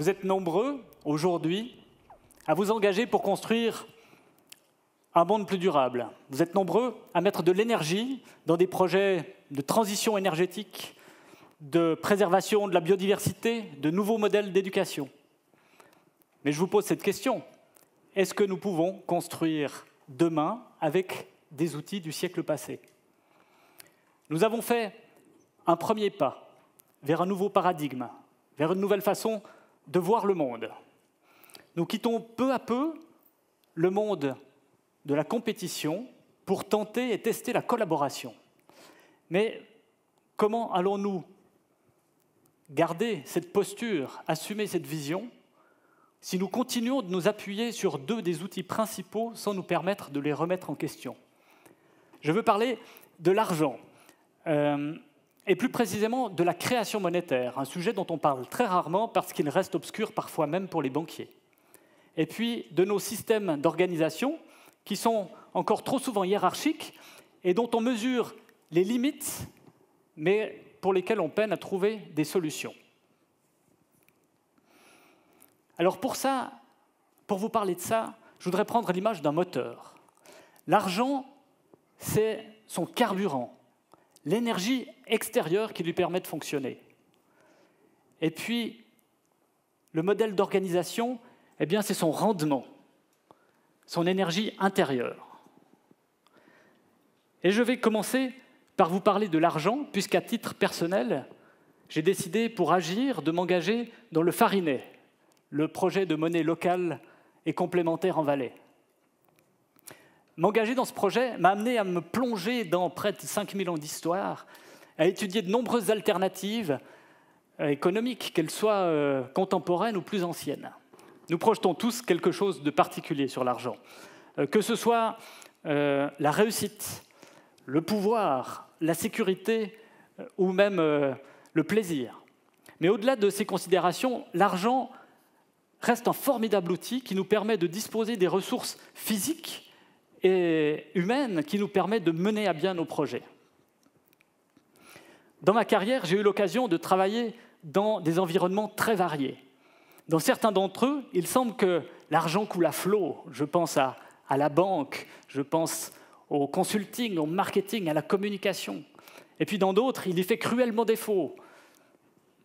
Vous êtes nombreux, aujourd'hui, à vous engager pour construire un monde plus durable. Vous êtes nombreux à mettre de l'énergie dans des projets de transition énergétique, de préservation de la biodiversité, de nouveaux modèles d'éducation. Mais je vous pose cette question. Est-ce que nous pouvons construire demain avec des outils du siècle passé? Nous avons fait un premier pas vers un nouveau paradigme, vers une nouvelle façon de voir le monde. Nous quittons peu à peu le monde de la compétition pour tenter et tester la collaboration. Mais comment allons-nous garder cette posture, assumer cette vision, si nous continuons de nous appuyer sur deux des outils principaux sans nous permettre de les remettre en question? Je veux parler de l'argent, et plus précisément de la création monétaire, un sujet dont on parle très rarement parce qu'il reste obscur parfois même pour les banquiers. Et puis de nos systèmes d'organisation qui sont encore trop souvent hiérarchiques et dont on mesure les limites, mais pour lesquelles on peine à trouver des solutions. Alors pour vous parler de ça, je voudrais prendre l'image d'un moteur. L'argent, c'est son carburant, l'énergie extérieure qui lui permet de fonctionner. Et puis, le modèle d'organisation, eh bien, c'est son rendement, son énergie intérieure. Et je vais commencer par vous parler de l'argent, puisqu'à titre personnel, j'ai décidé pour agir de m'engager dans le Farinet, le projet de monnaie locale et complémentaire en Valais. M'engager dans ce projet m'a amené à me plonger dans près de 5000 ans d'histoire, à étudier de nombreuses alternatives économiques, qu'elles soient contemporaines ou plus anciennes. Nous projetons tous quelque chose de particulier sur l'argent, que ce soit la réussite, le pouvoir, la sécurité ou même le plaisir. Mais au-delà de ces considérations, l'argent reste un formidable outil qui nous permet de disposer des ressources physiques et humaines qui nous permettent de mener à bien nos projets. Dans ma carrière, j'ai eu l'occasion de travailler dans des environnements très variés. Dans certains d'entre eux, il semble que l'argent coule à flot. Je pense à la banque, je pense au consulting, au marketing, à la communication. Et puis dans d'autres, il y fait cruellement défaut.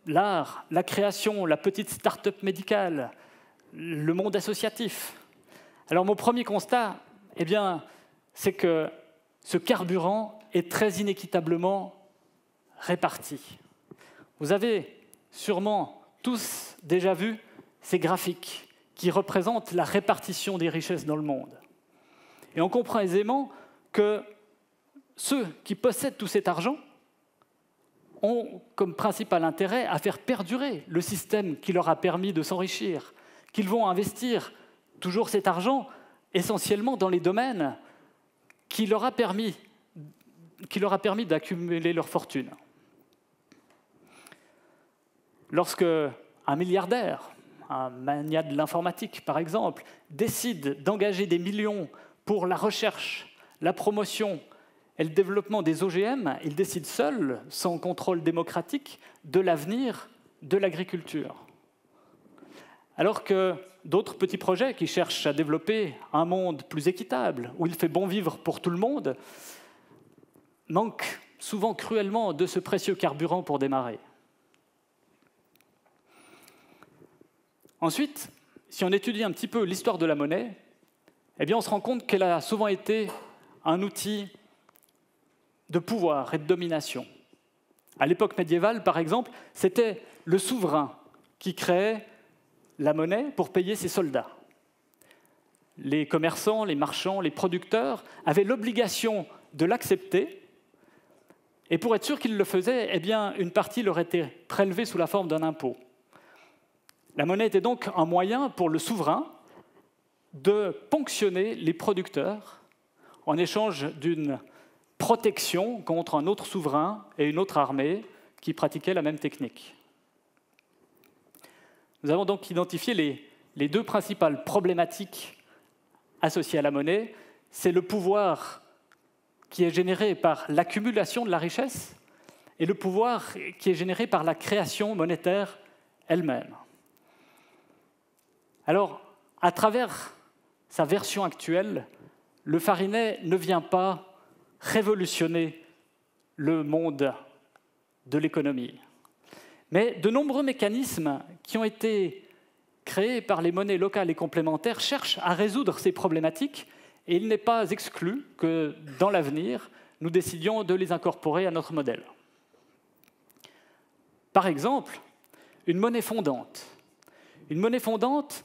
L'art, la création, la petite start-up médicale, le monde associatif. Alors mon premier constat, eh bien, c'est que ce carburant est très inéquitablement réparti. Vous avez sûrement tous déjà vu ces graphiques qui représentent la répartition des richesses dans le monde. Et on comprend aisément que ceux qui possèdent tout cet argent ont comme principal intérêt à faire perdurer le système qui leur a permis de s'enrichir, qu'ils vont investir toujours cet argent essentiellement dans les domaines qui leur a permis d'accumuler leur fortune. Lorsque un milliardaire, un magnat de l'informatique par exemple, décide d'engager des millions pour la recherche, la promotion et le développement des OGM, il décide seul, sans contrôle démocratique, de l'avenir de l'agriculture. Alors que d'autres petits projets qui cherchent à développer un monde plus équitable, où il fait bon vivre pour tout le monde, manquent souvent cruellement de ce précieux carburant pour démarrer. Ensuite, si on étudie un petit peu l'histoire de la monnaie, eh bien on se rend compte qu'elle a souvent été un outil de pouvoir et de domination. À l'époque médiévale, par exemple, c'était le souverain qui créait la monnaie pour payer ses soldats. Les commerçants, les marchands, les producteurs avaient l'obligation de l'accepter, et pour être sûr qu'ils le faisaient, eh bien, une partie leur était prélevée sous la forme d'un impôt. La monnaie était donc un moyen pour le souverain de ponctionner les producteurs en échange d'une protection contre un autre souverain et une autre armée qui pratiquaient la même technique. Nous avons donc identifié les deux principales problématiques associées à la monnaie. C'est le pouvoir qui est généré par l'accumulation de la richesse et le pouvoir qui est généré par la création monétaire elle-même. Alors, à travers sa version actuelle, le Farinet ne vient pas révolutionner le monde de l'économie. Mais de nombreux mécanismes qui ont été créés par les monnaies locales et complémentaires cherchent à résoudre ces problématiques et il n'est pas exclu que, dans l'avenir, nous décidions de les incorporer à notre modèle. Par exemple, une monnaie fondante. Une monnaie fondante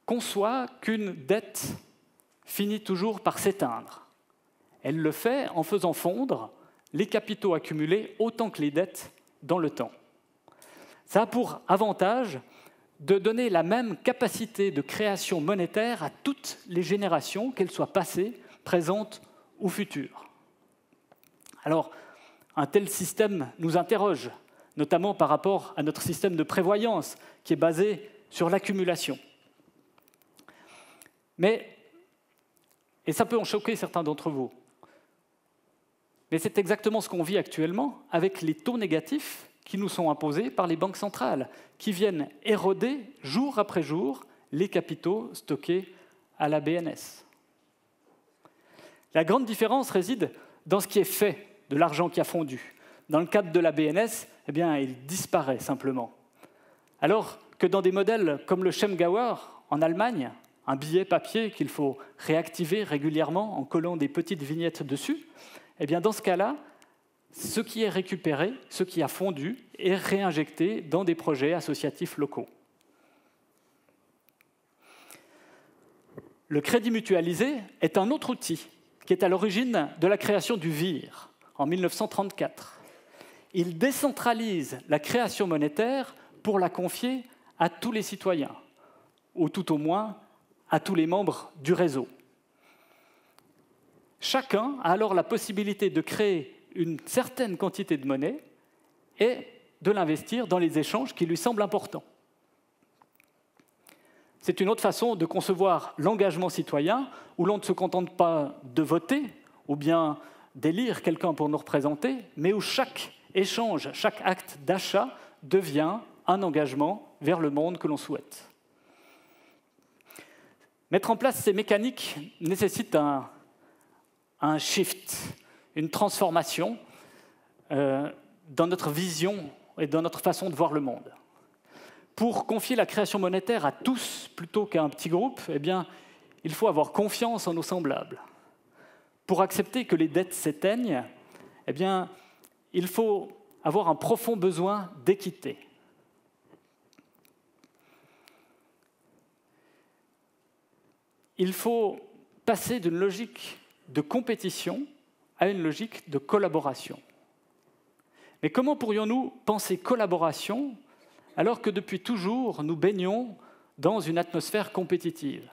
conçoit qu'une dette finit toujours par s'éteindre. Elle le fait en faisant fondre les capitaux accumulés autant que les dettes dans le temps. Ça a pour avantage de donner la même capacité de création monétaire à toutes les générations, qu'elles soient passées, présentes ou futures. Alors, un tel système nous interroge, notamment par rapport à notre système de prévoyance, qui est basé sur l'accumulation. Et ça peut en choquer certains d'entre vous, mais c'est exactement ce qu'on vit actuellement avec les taux négatifs qui nous sont imposés par les banques centrales, qui viennent éroder jour après jour les capitaux stockés à la BNS. La grande différence réside dans ce qui est fait de l'argent qui a fondu. Dans le cadre de la BNS, eh bien, il disparaît simplement. Alors que dans des modèles comme le Schemgauer en Allemagne, un billet papier qu'il faut réactiver régulièrement en collant des petites vignettes dessus, eh bien, dans ce cas-là, ce qui est récupéré, ce qui a fondu, est réinjecté dans des projets associatifs locaux. Le crédit mutualisé est un autre outil qui est à l'origine de la création du VIR en 1934. Il décentralise la création monétaire pour la confier à tous les citoyens, ou tout au moins à tous les membres du réseau. Chacun a alors la possibilité de créer une certaine quantité de monnaie et de l'investir dans les échanges qui lui semblent importants. C'est une autre façon de concevoir l'engagement citoyen, où l'on ne se contente pas de voter ou bien d'élire quelqu'un pour nous représenter, mais où chaque échange, chaque acte d'achat devient un engagement vers le monde que l'on souhaite. Mettre en place ces mécaniques nécessite un shift, une transformation dans notre vision et dans notre façon de voir le monde. Pour confier la création monétaire à tous plutôt qu'à un petit groupe, eh bien, il faut avoir confiance en nos semblables. Pour accepter que les dettes s'éteignent, eh bien, il faut avoir un profond besoin d'équité. Il faut passer d'une logique de compétition à une logique de collaboration. Mais comment pourrions-nous penser collaboration alors que depuis toujours, nous baignons dans une atmosphère compétitive?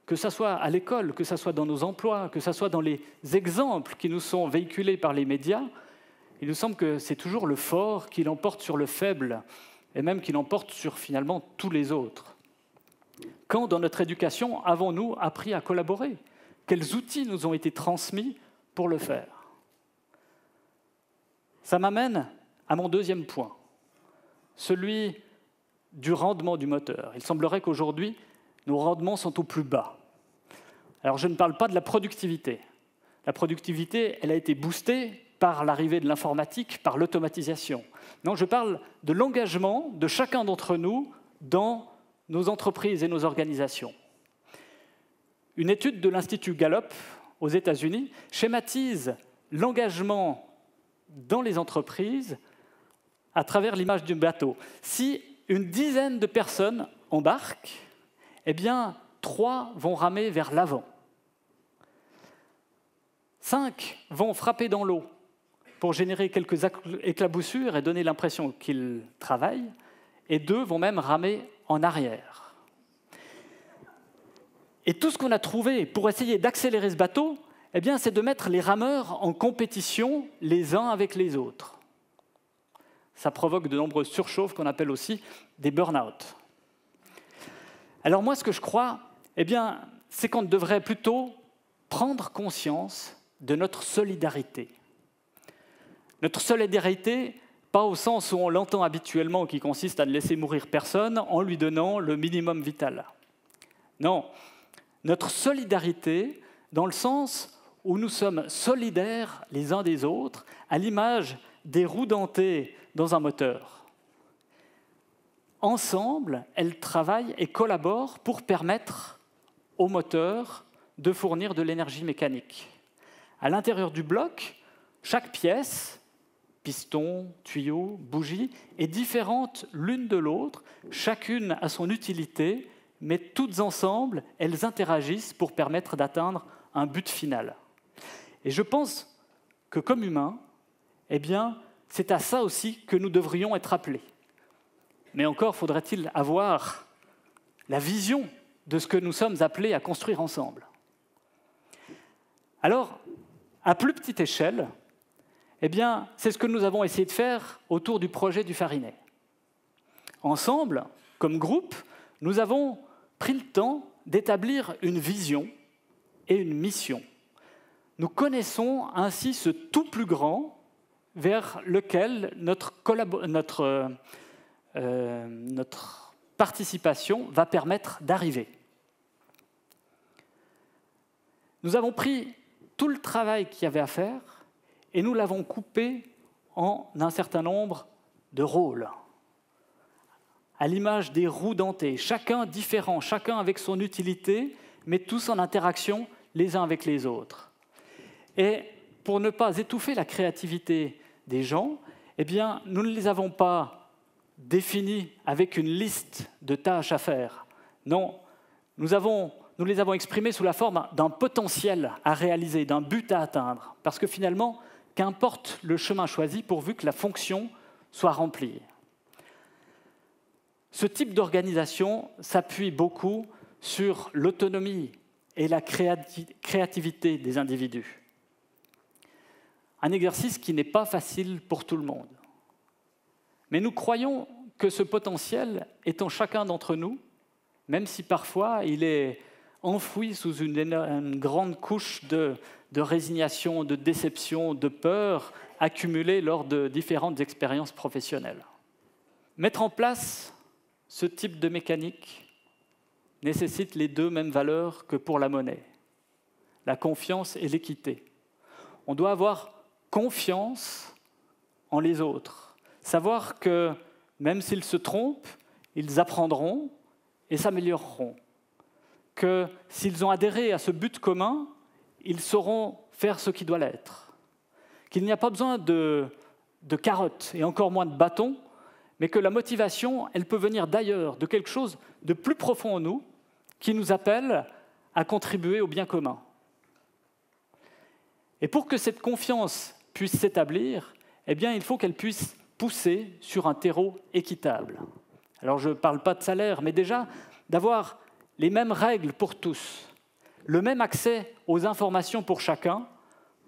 Que ce soit à l'école, que ce soit dans nos emplois, que ce soit dans les exemples qui nous sont véhiculés par les médias, il nous semble que c'est toujours le fort qui l'emporte sur le faible, et même qui l'emporte sur finalement tous les autres. Quand, dans notre éducation, avons-nous appris à collaborer? Quels outils nous ont été transmis pour le faire? Ça m'amène à mon deuxième point, celui du rendement du moteur. Il semblerait qu'aujourd'hui, nos rendements sont au plus bas. Alors, je ne parle pas de la productivité. La productivité, elle a été boostée par l'arrivée de l'informatique, par l'automatisation. Non, je parle de l'engagement de chacun d'entre nous dans nos entreprises et nos organisations. Une étude de l'Institut Gallup aux États-Unis schématise l'engagement dans les entreprises à travers l'image du bateau. Si une dizaine de personnes embarquent, eh bien, 3 vont ramer vers l'avant. 5 vont frapper dans l'eau pour générer quelques éclaboussures et donner l'impression qu'ils travaillent, et 2 vont même ramer en arrière. Et tout ce qu'on a trouvé pour essayer d'accélérer ce bateau, eh bien, c'est de mettre les rameurs en compétition les uns avec les autres. Ça provoque de nombreuses surchauffes qu'on appelle aussi des burn-out. Alors moi, ce que je crois, eh bien, c'est qu'on devrait plutôt prendre conscience de notre solidarité. Notre solidarité, pas au sens où on l'entend habituellement, qui consiste à ne laisser mourir personne en lui donnant le minimum vital. Non, notre solidarité dans le sens où nous sommes solidaires les uns des autres, à l'image des roues dentées dans un moteur. Ensemble, elles travaillent et collaborent pour permettre au moteur de fournir de l'énergie mécanique. À l'intérieur du bloc, chaque pièce, piston, tuyau, bougie, est différente l'une de l'autre, chacune a son utilité, mais toutes ensemble, elles interagissent pour permettre d'atteindre un but final. Et je pense que comme humains, eh bien, c'est à ça aussi que nous devrions être appelés. Mais encore faudrait-il avoir la vision de ce que nous sommes appelés à construire ensemble. Alors, à plus petite échelle, eh bien, c'est ce que nous avons essayé de faire autour du projet du Farinet. Ensemble, comme groupe, nous avons pris le temps d'établir une vision et une mission. Nous connaissons ainsi ce tout plus grand vers lequel notre participation va permettre d'arriver. Nous avons pris tout le travail qu'il y avait à faire et nous l'avons coupé en un certain nombre de rôles. À l'image des roues dentées, chacun différent, chacun avec son utilité, mais tous en interaction les uns avec les autres. Et pour ne pas étouffer la créativité des gens, eh bien, nous ne les avons pas définis avec une liste de tâches à faire. Non, nous les avons exprimés sous la forme d'un potentiel à réaliser, d'un but à atteindre. Parce que finalement, qu'importe le chemin choisi pourvu que la fonction soit remplie. Ce type d'organisation s'appuie beaucoup sur l'autonomie et la créativité des individus. Un exercice qui n'est pas facile pour tout le monde. Mais nous croyons que ce potentiel est en chacun d'entre nous, même si parfois il est enfoui sous une grande couche de résignation, de déception, de peur accumulée lors de différentes expériences professionnelles. Mettre en place ce type de mécanique nécessite les deux mêmes valeurs que pour la monnaie, la confiance et l'équité. On doit avoir confiance en les autres, savoir que même s'ils se trompent, ils apprendront et s'amélioreront, que s'ils ont adhéré à ce but commun, ils sauront faire ce qui doit l'être, qu'il n'y a pas besoin de carottes et encore moins de bâtons, mais que la motivation, elle peut venir d'ailleurs, de quelque chose de plus profond en nous, qui nous appelle à contribuer au bien commun. Et pour que cette confiance puisse s'établir, eh bien, il faut qu'elle puisse pousser sur un terreau équitable. Alors, je ne parle pas de salaire, mais déjà d'avoir les mêmes règles pour tous, le même accès aux informations pour chacun,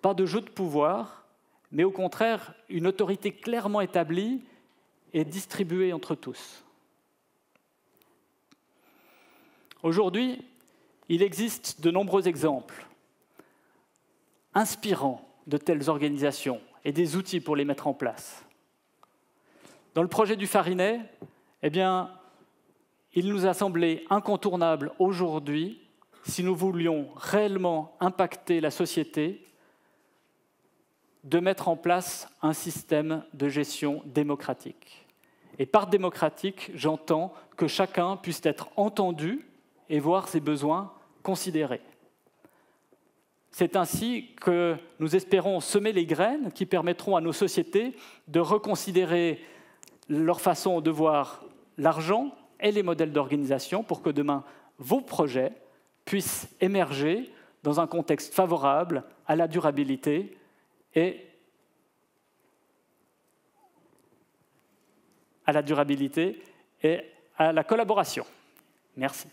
pas de jeu de pouvoir, mais au contraire, une autorité clairement établie et distribuée entre tous. Aujourd'hui, il existe de nombreux exemples inspirants de telles organisations et des outils pour les mettre en place. Dans le projet du Farinet, eh bien, il nous a semblé incontournable aujourd'hui, si nous voulions réellement impacter la société, de mettre en place un système de gestion démocratique. Et par démocratique, j'entends que chacun puisse être entendu et voir ses besoins considérés. C'est ainsi que nous espérons semer les graines qui permettront à nos sociétés de reconsidérer leur façon de voir l'argent et les modèles d'organisation pour que demain, vos projets puissent émerger dans un contexte favorable à la durabilité et à la collaboration. Merci.